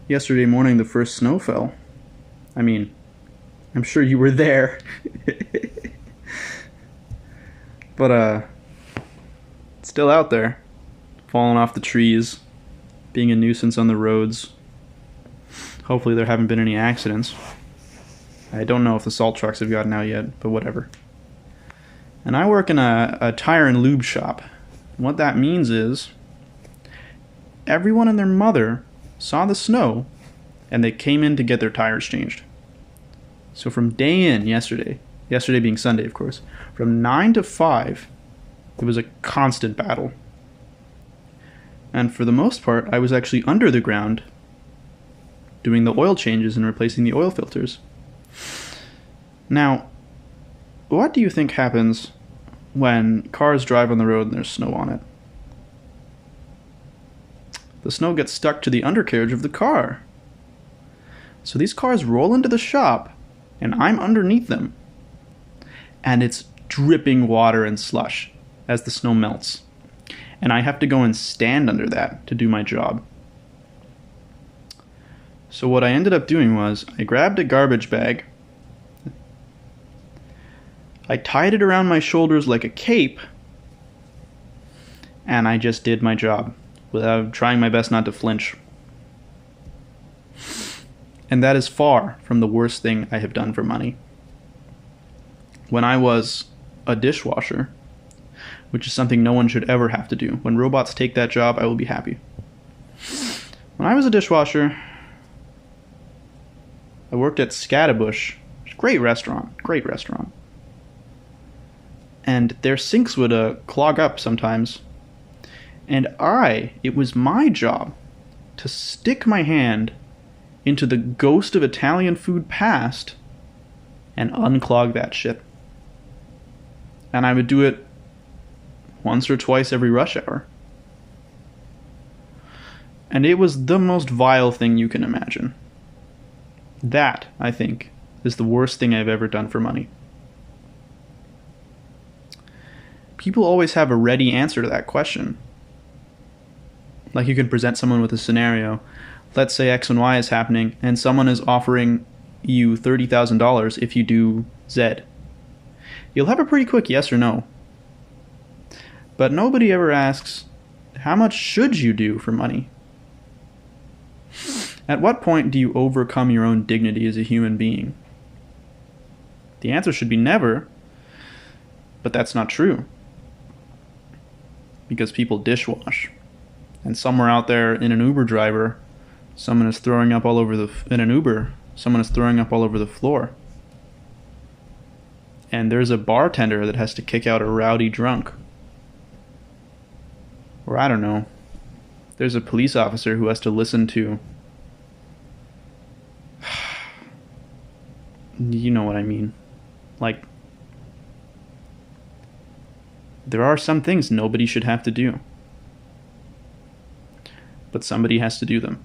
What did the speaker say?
Yesterday morning, the first snow fell. I mean, I'm sure you were there. But, it's still out there. Falling off the trees. Being a nuisance on the roads. Hopefully there haven't been any accidents. I don't know if the salt trucks have gotten out yet, but whatever. And I work in a tire and lube shop. And what that means is everyone and their mother saw the snow and they came in to get their tires changed. So from day in yesterday being Sunday, of course, from 9 to 5, it was a constant battle. And for the most part, I was actually under the ground doing the oil changes and replacing the oil filters. Now, what do you think happens when cars drive on the road and there's snow on it? The snow gets stuck to the undercarriage of the car. So these cars roll into the shop, and I'm underneath them. And it's dripping water and slush as the snow melts. And I have to go and stand under that to do my job. So what I ended up doing was I grabbed a garbage bag, I tied it around my shoulders like a cape, and I just did my job without trying my best not to flinch. And that is far from the worst thing I have done for money. When I was a dishwasher, which is something no one should ever have to do, when robots take that job, I will be happy. When I was a dishwasher, I worked at Scatterbush. Great restaurant. And their sinks would clog up sometimes. And it was my job to stick my hand into the ghost of Italian food past and unclog that shit. And I would do it once or twice every rush hour. And it was the most vile thing you can imagine. That, I think, is the worst thing I've ever done for money. People always have a ready answer to that question. Like you can present someone with a scenario. Let's say X and Y is happening, and someone is offering you $30,000 if you do Z. You'll have a pretty quick yes or no. But nobody ever asks, how much should you do for money? At what point do you overcome your own dignity as a human being? The answer should be never, but that's not true. Because people dishwash. And somewhere out there in an Uber driver, someone is throwing up all over someone is throwing up all over the floor. And there's a bartender that has to kick out a rowdy drunk. Or I don't know. There's a police officer who has to listen to... You know what I mean. Like, there are some things nobody should have to do. But somebody has to do them.